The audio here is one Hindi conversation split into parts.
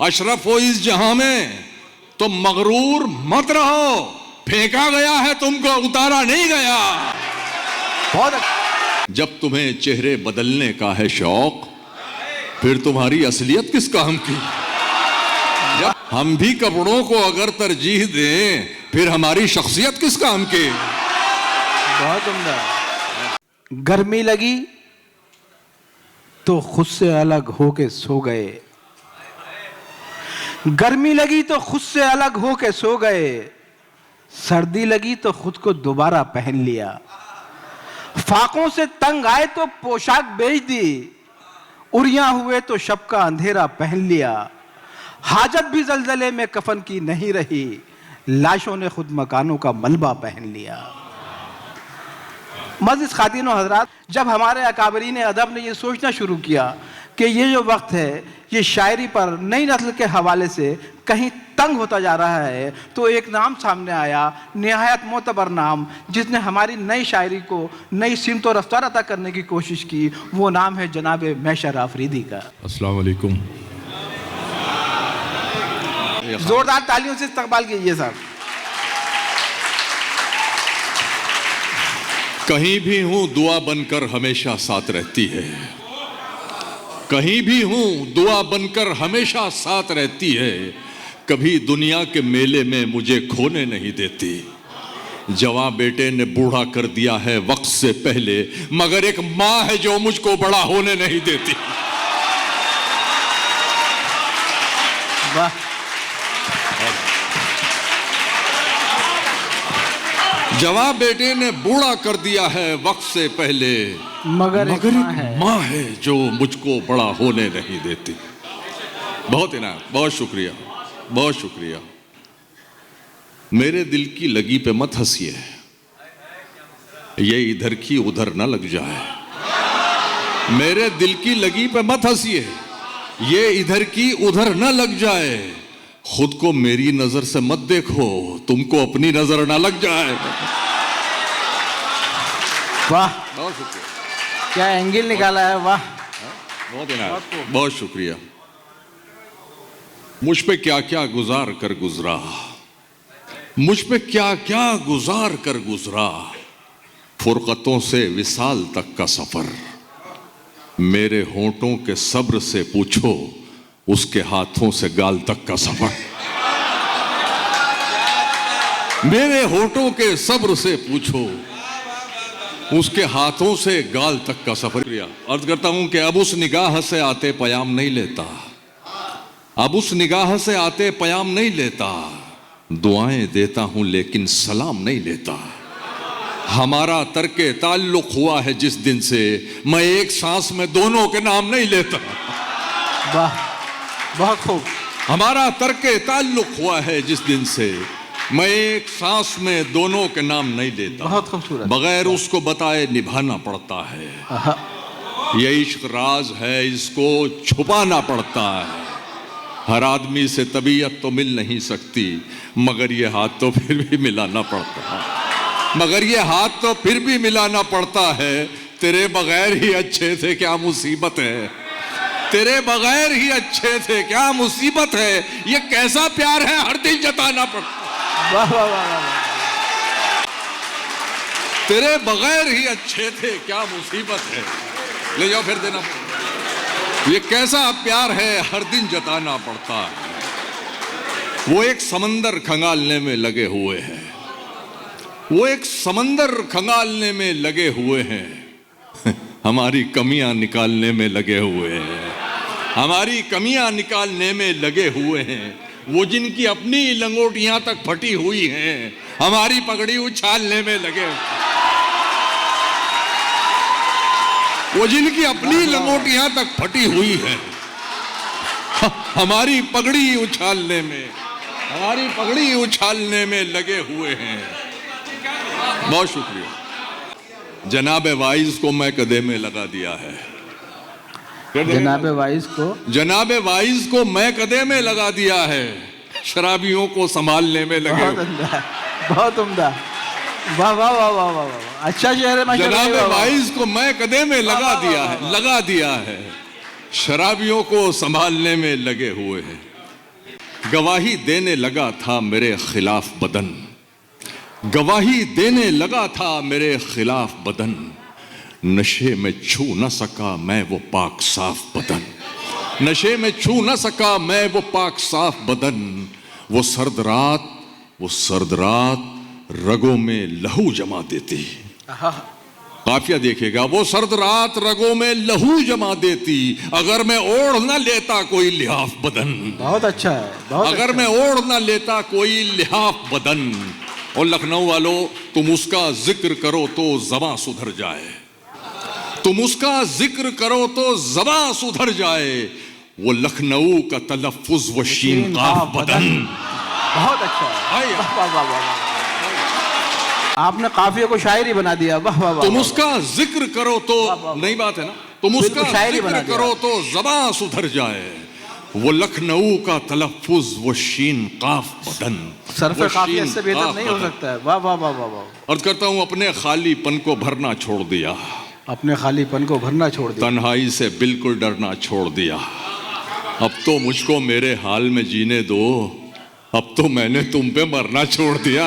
अशरफ हो इस जहां में तो मगरूर मत रहो, फेंका गया है तुमको, उतारा नहीं गया। बहुत जब तुम्हें चेहरे बदलने का है शौक, फिर तुम्हारी असलियत किस काम की? जब हम भी कपड़ों को अगर तरजीह दें, फिर हमारी शख्सियत किस काम की? बहुत उम्दा। गर्मी लगी तो खुद से अलग होके सो गए, गर्मी लगी तो खुद से अलग होके सो गए, सर्दी लगी तो खुद को दोबारा पहन लिया, फाकों से तंग आए तो पोशाक बेच दी, उरियां हुए तो शब का अंधेरा पहन लिया, हाजत भी जलजले में कफन की नहीं रही, लाशों ने खुद मकानों का मलबा पहन लिया। मज़ीद खातिन और हज़रात, जब हमारे अकाबरीन अदब ने ये सोचना शुरू किया कि ये जो वक्त है ये शायरी पर नई नस्ल के हवाले से कहीं तंग होता जा रहा है, तो एक नाम सामने आया, निहायत मोतबर नाम, जिसने हमारी नई शायरी को नई सिमत और रफ्तार अता करने की कोशिश की। वो नाम है जनाब मैशर आफरीदी का। अस्सलाम वालेकुम। जोरदार तालियों से इस्तकबाल कीजिए साहब। कहीं भी हूं दुआ बनकर हमेशा साथ रहती है, कहीं भी हूं दुआ बनकर हमेशा साथ रहती है, कभी दुनिया के मेले में मुझे खोने नहीं देती। जवां बेटे ने बूढ़ा कर दिया है वक्त से पहले, मगर एक मां है जो मुझको बड़ा होने नहीं देती। वाह। जवां बेटे ने बूढ़ा कर दिया है वक्त से पहले, मगर एक मां है जो मुझको बड़ा होने नहीं देती। बहुत इनाम, बहुत शुक्रिया, बहुत शुक्रिया। मेरे दिल की लगी पे मत हंसिए, ये इधर की उधर ना लग जाए। मेरे दिल की लगी पे मत हंसिए, ये इधर की उधर ना लग जाए। खुद को मेरी नजर से मत देखो, तुमको अपनी नजर ना लग जाए। वाह, बहुत शुक्रिया। क्या एंगल निकाला है, वाह। बहुत इनाम, बहुत शुक्रिया। मुझ पे क्या क्या गुजार कर गुजरा, मुझ पे क्या क्या गुजार कर गुजरा, फुरकतों से विसाल तक का सफर। मेरे होंठों के सब्र से पूछो, उसके हाथों से गाल तक का सफर। मेरे होंठों के सब्र से पूछो, उसके हाथों से गाल तक का सफर। अर्ज करता हूं कि अब उस निगाह से आते पयाम नहीं लेता, अब उस निगाह से आते पयाम नहीं लेता, दुआएं देता हूं लेकिन सलाम नहीं लेता। हमारा तर्के ताल्लुक हुआ है जिस दिन से, मैं एक सांस में दोनों के नाम नहीं लेता। वाह, बहुत खूब। हमारा तर्के ताल्लुक हुआ है जिस दिन से, मैं एक सांस में दोनों के नाम नहीं लेता। बहुत खूबसूरत। बगैर उसको बताए निभाना पड़ता है, ये इश्क राज है, इसको छुपाना पड़ता है। हर आदमी से तबीयत तो मिल नहीं सकती, मगर ये हाथ तो फिर भी मिलाना पड़ता है, मगर ये हाथ तो फिर भी मिलाना पड़ता है। तेरे बगैर ही अच्छे थे क्या मुसीबत है, तेरे बगैर ही अच्छे थे क्या मुसीबत है, ये कैसा प्यार है हर दिन जताना पड़ता है। वाह वाह वाह। तेरे बगैर ही अच्छे थे क्या मुसीबत है, ले जाओ फिर देना। ये कैसा प्यार है हर दिन जताना पड़ता है। वो एक समंदर खंगालने में लगे हुए हैं, वो एक समंदर खंगालने में लगे हुए हैं, हमारी कमियां निकालने में लगे हुए हैं, हमारी कमियां निकालने में लगे हुए हैं। वो जिनकी अपनी लंगोटियां तक फटी हुई हैं, हमारी पगड़ी उछालने में लगे। वो जिनकी अपनी लंगोटियां तक फटी हुई हैं, हमारी पगड़ी उछालने में, हमारी पगड़ी उछालने में लगे हुए हैं। बहुत शुक्रिया। जनाब वाइज को मैं कदे में लगा दिया है, जनाब वाइज को, जनाब वाइज को मैं कदे में लगा दिया है, शराबियों को संभालने में लगे। बहुत उम्दा, बहुत उम्दा। वाह वाह वाह वाह वाह वाह। अच्छा शेर है। जनाब वाइज को मैं कदे में लगा दिया है, लगा दिया है, शराबियों को संभालने में लगे हुए हैं। गवाही देने लगा था मेरे खिलाफ बदन, गवाही देने लगा था मेरे खिलाफ बदन, नशे में छू न सका मैं वो पाक साफ बदन, नशे में छू न सका मैं वो पाक साफ बदन, वो सर्द रात रगों में लहू जमा देती। काफिया देखिएगा, वो सर्द रात रगों में लहू जमा देती, अगर मैं ओढ़ न लेता कोई लिहाफ बदन। बहुत अच्छा है, बहुत अगर अच्छा। मैं ओढ़ न लेता कोई लिहाफ बदन। और लखनऊ वालों, तुम उसका जिक्र करो तो ज़बां सुधर जाए, तुम उसका जिक्र करो तो ज़बां सुधर जाए, वो लखनऊ का तलफ़्फ़ुज़ व शीन काफ बदन। बहुत अच्छा है। वाह वाह वाह वाह। आपने काफिया को शायरी बना दिया। वाह वाह वाह। तुम उसका जिक्र करो तो नई बात है ना, तुम उसका जिक्र करो तो ज़बां सुधर जाए, वो लखनऊ का तलफ़्फ़ुज़ व शीन काफ बदन। सरफ़े काफिया से बेहतर नहीं हो सकता है। वाह वाह वाह वाह वाह। अर्ज़ करता हूँ, अपने खालीपन को भरना छोड़ दिया, अपने खालीपन को भरना छोड़ दिया, तन्हाई से बिल्कुल डरना छोड़ दिया, अब तो मुझको मेरे हाल में जीने दो, अब तो मैंने तुम पे मरना छोड़ दिया।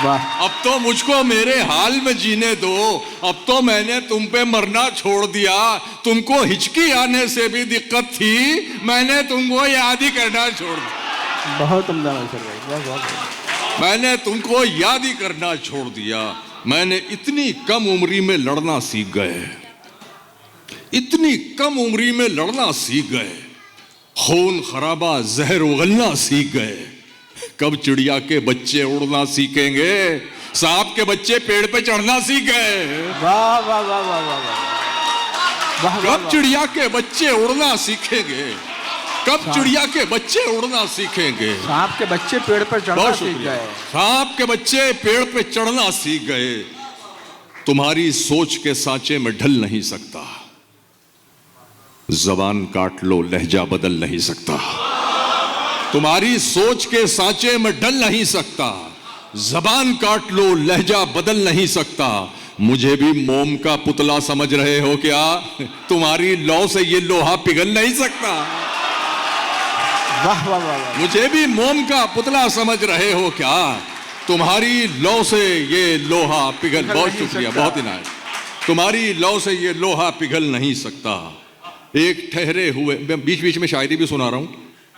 वाह। अब तो मुझको मेरे हाल में जीने दो, अब तो मैंने तुम पे मरना छोड़ दिया, तुमको हिचकी आने से भी दिक्कत थी, मैंने तुमको याद ही करना छोड़ दिया। बहुत उम्दा भाई। बहुत बहुत। मैंने तुमको याद ही करना छोड़ दिया। मैंने इतनी कम उम्री में लड़ना सीख गए, इतनी कम उम्री में लड़ना सीख गए, खून खराबा जहर उगलना सीख गए, कब चिड़िया के बच्चे उड़ना सीखेंगे, सांप के बच्चे पेड़ पे चढ़ना सीख गए। वाह वाह वाह वाह वाह। कब चिड़िया के बच्चे उड़ना सीखेंगे, कब चिड़िया के बच्चे उड़ना सीखेंगे। सांप के बच्चे पेड़ पर चढ़ना सीख गए, सांप के बच्चे पेड़ पे चढ़ना सीख गए। तुम्हारी सोच के सांचे में ढल नहीं सकता, जबान काट लो लहजा बदल नहीं सकता। तुम्हारी सोच के सांचे में ढल नहीं सकता, जबान काट लो लहजा बदल नहीं सकता। मुझे भी मोम का पुतला समझ रहे हो क्या, तुम्हारी लौ से ये लोहा पिघल नहीं सकता। वाह वाह वाह। मुझे भी मोम का पुतला समझ रहे हो क्या, तुम्हारी लौ से ये लोहा पिघल। बहुत शुक्रिया, बहुत इनायत। तुम्हारी लौ से ये लोहा पिघल नहीं सकता। एक ठहरे हुए, बीच बीच में शायरी भी सुना रहा हूं,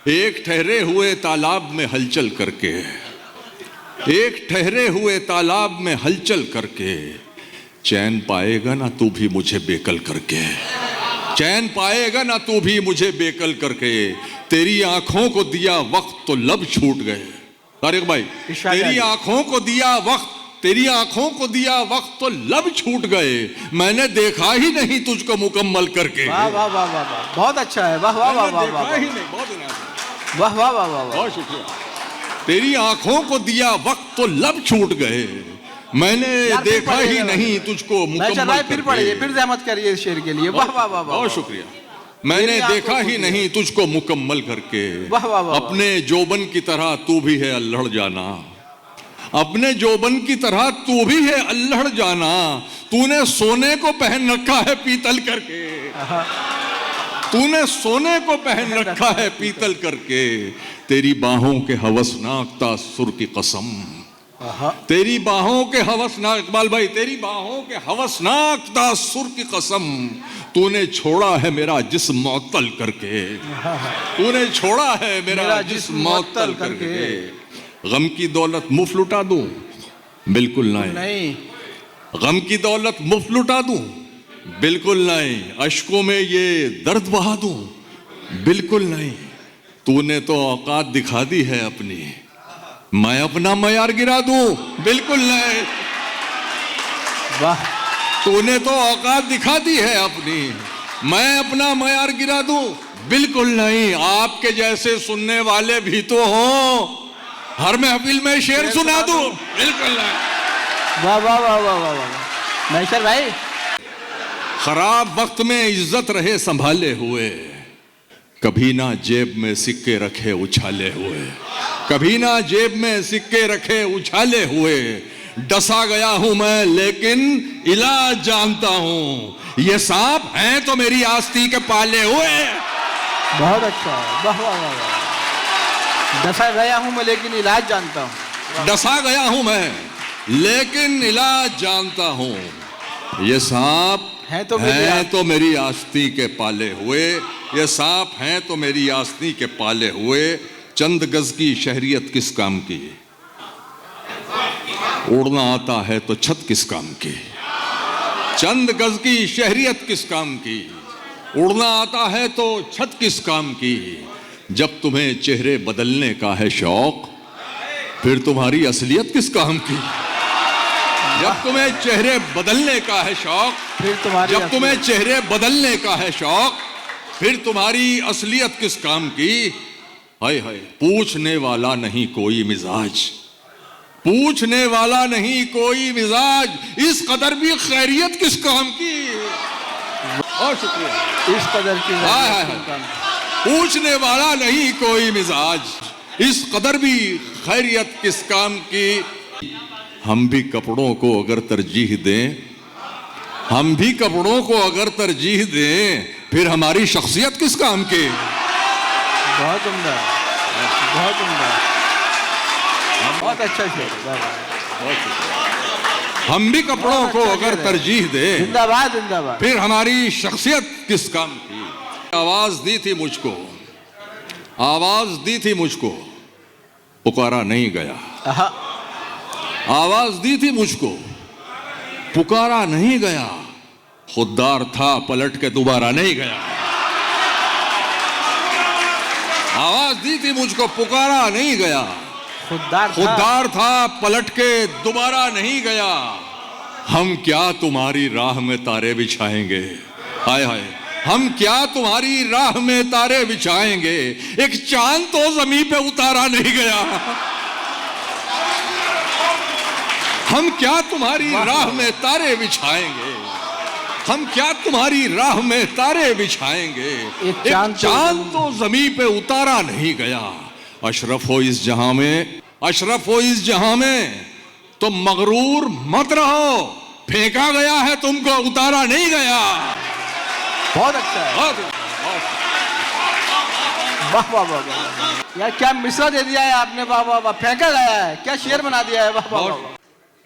एक ठहरे हुए तालाब में हलचल करके, एक ठहरे हुए तालाब में हलचल करके, चैन पाएगा ना तू भी मुझे बेकल करके, चैन पाएगा ना तू भी मुझे बेकल करके। तेरी आंखों को दिया वक्त तो लब छूट गए। तारिक भाई, तेरी आंखों को दिया वक्त, तेरी आंखों को दिया वक्त तो लब छूट गए, मैंने देखा ही नहीं तुझको मुकम्मल करके। वाह वाह वाह वाह वाह। बहुत अच्छा है। वाह वाह वाह वाह वाह। वाह वाह वाह वाह। बहुत शुक्रिया। तेरी आंखों को दिया वक्त तो लब छूट गए, मैंने देखा ही नहीं तुझको मुकम्मल। फिर पढ़िए, फिर जहमत करिए इस शेर के लिए। वाह वाह वाह। बहुत शुक्रिया। मैंने देखा ही नहीं तुझको मुकम्मल करके, वाह वाह वाह। अपने जोबन की तरह तू भी है अल्हड़ जाना, अपने जोबन की तरह तू भी है अल्हड़ जाना। तूने सोने को पहन रखा है पीतल करके, तूने सोने को पहन रखा है पीतल करके। तेरी बाहों के हवसनाक तासुर की कसम, तेरी बाहों के हवसनाक, इकबाल भाई, तेरी बाहों के हवसनाक तासुर की कसम। तूने छोड़ा है मेरा जिस्म मुअत्तल करके, तूने छोड़ा है मेरा जिस्म मुअत्तल करके। गम की दौलत मुफ्त लुटा दूं, बिल्कुल नहीं। गम की दौलत मुफ्त लुटा दूं, बिल्कुल नहीं। अश्कों में ये दर्द बहा दूं, बिल्कुल नहीं। तूने तो औकात दिखा दी है अपनी, मैं अपना मयार गिरा दूं, बिल्कुल नहीं। वाह। तूने तो औकात दिखा दी है अपनी, मैं अपना मयार गिरा दूं, बिल्कुल नहीं। आपके जैसे सुनने वाले भी तो हों, हर महफिल में शेर सुना दूं, बिल्कुल नहीं। वाह वाह वाह वाह वाह वाह। मैशर भाई, खराब वक्त में इज्जत रहे संभाले हुए, कभी ना जेब में सिक्के रखे उछाले हुए, कभी ना जेब में सिक्के रखे उछाले हुए। डसा गया हूं मैं लेकिन इलाज जानता हूं, ये सांप हैं तो मेरी आस्ती के पाले हुए। बहुत अच्छा। वाह वाह वाह। डसा गया हूं मैं लेकिन इलाज जानता हूं। डसा गया हूं मैं लेकिन इलाज जानता हूं। ये सांप है तो मेरी आस्तीन के पाले हुए, ये सांप हैं तो मेरी आस्तीन के पाले हुए। चंद गज की शहरियत किस काम की, उड़ना आता है तो छत किस काम की। चंद गज की शहरियत किस काम की, उड़ना आता है तो छत किस काम की। जब तुम्हें चेहरे बदलने का है शौक, फिर तुम्हारी असलियत किस काम की। जब तुम्हें चेहरे बदलने का है शौक, जब तुम्हें चेहरे बदलने का है शौक, फिर तुम्हारी असलियत किस काम की। हाय हाय, पूछने वाला नहीं कोई मिजाज, पूछने वाला नहीं कोई मिजाज, इस कदर भी खैरियत किस काम की। बहुत शुक्रिया। इस कदर की पूछने वाला नहीं कोई मिजाज, इस कदर भी खैरियत किस काम की। हम भी कपड़ों को अगर तरजीह दें, हम भी कपड़ों को अगर तरजीह दें, फिर हमारी शख्सियत किस काम की। बहुत उम्दा, बहुत उम्दा, बहुत अच्छा शेर। हम भी कपड़ों को अगर तरजीह दें, जिंदाबाद जिंदाबाद, फिर हमारी शख्सियत किस काम की। आवाज दी थी मुझको, आवाज दी थी मुझको, पुकारा नहीं गया। आवाज दी थी मुझको, पुकारा नहीं गया। खुददार था पलट के दोबारा नहीं गया। आवाज दी थी मुझको, पुकारा नहीं गया। खुददार था पलट के दोबारा नहीं गया। हम क्या तुम्हारी राह में तारे बिछाएंगे, हाय हाय, हम क्या तुम्हारी राह में तारे बिछाएंगे। एक चांद तो जमीन पे उतारा नहीं गया। हम क्या तुम्हारी राह में तारे बिछाएंगे, हम क्या तुम्हारी राह में तारे बिछाएंगे। एक चांद तो जमीन पे उतारा नहीं गया। अशरफ हो इस जहां में, अशरफ हो इस जहां में, तो मगरूर मत रहो। फेंका गया है तुमको, उतारा नहीं गया। बहुत अच्छा है। वाह वाह वाह यार, क्या मिसरा दे दिया है आपने। वाह वाह वाह, फेंका गया है, क्या शेर बना दिया है। वाह वाह वाह।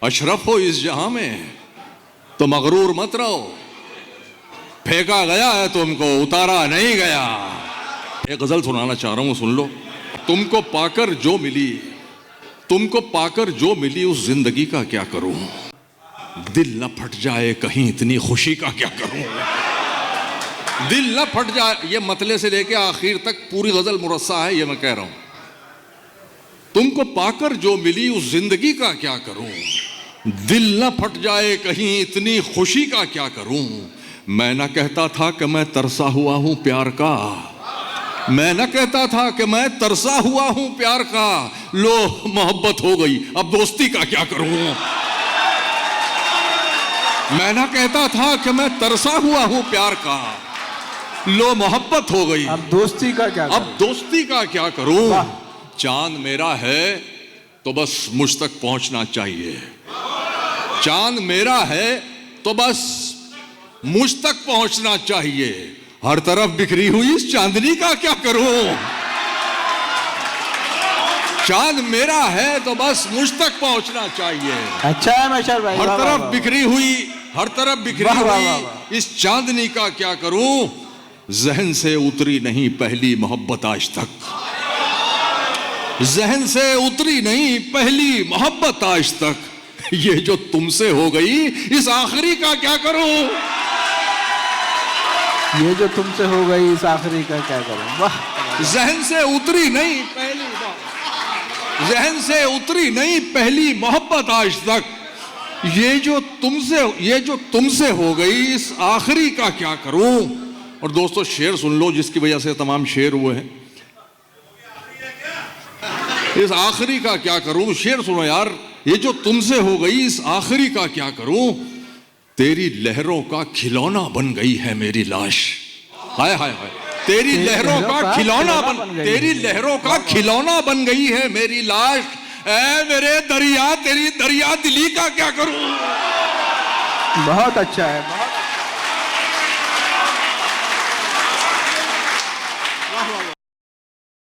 अशरफ हो इस जहां में तो मगरूर मत रहो। फेंका गया है तुमको, उतारा नहीं गया। एक गजल सुनाना चाह रहा हूं, सुन लो। तुमको पाकर जो मिली, तुमको पाकर जो मिली, उस जिंदगी का क्या करूं। दिल न फट जाए कहीं इतनी खुशी का क्या करूं। दिल न फट जाए, ये मतले से लेके आखिर तक पूरी गजल मुरस्सा है, ये मैं कह रहा हूं। तुमको पाकर जो मिली उस जिंदगी का क्या करूं। दिल न फट जाए कहीं इतनी खुशी का क्या करूं। मैं न कहता था कि मैं तरसा हुआ हूं प्यार का, मैं न कहता था कि मैं तरसा हुआ हूं प्यार का। लो मोहब्बत हो गई, अब दोस्ती का क्या करूं। मैं न कहता था कि मैं तरसा हुआ हूं प्यार का, लो मोहब्बत हो गई, अब दोस्ती का क्या करूं। अब दोस्ती का क्या करूं। चांद मेरा है तो बस मुझ तक पहुंचना चाहिए। चांद मेरा है तो बस मुझ तक पहुंचना चाहिए। हर तरफ बिखरी हुई इस चांदनी का क्या करूं। चांद मेरा है तो बस मुझ तक पहुंचना चाहिए। अच्छा है मैशर भाई। हर तरफ बिखरी हुई, हर तरफ बिखरी हुई इस चांदनी का क्या करूं। जहन से उतरी नहीं पहली मोहब्बत आज तक, जहन से उतरी नहीं पहली मोहब्बत आज तक। ये जो तुमसे हो गई इस आखिरी का क्या करूं। ये जो तुमसे हो गई इस आखिरी का क्या करूं। वाह। जहन से उतरी नहीं पहली बात, जहन से उतरी नहीं पहली मोहब्बत आज तक। ये जो तुमसे हो गई इस आखिरी का क्या करूं। और दोस्तों शेर सुन लो जिसकी वजह से तमाम शेर हुए हैं। इस आखिरी का क्या करूं, शेर सुनो यार। ये जो तुमसे हो गई इस आखिरी का क्या करूं। तेरी लहरों का खिलौना बन गई है मेरी लाश। हाय हाय हाय, तेरी लहरों का खिलौना तेरी लहरों का खिलौना बन गई है मेरी लाश। ऐ मेरे दरिया, तेरी दरिया दिली का क्या करूं। बहुत अच्छा है।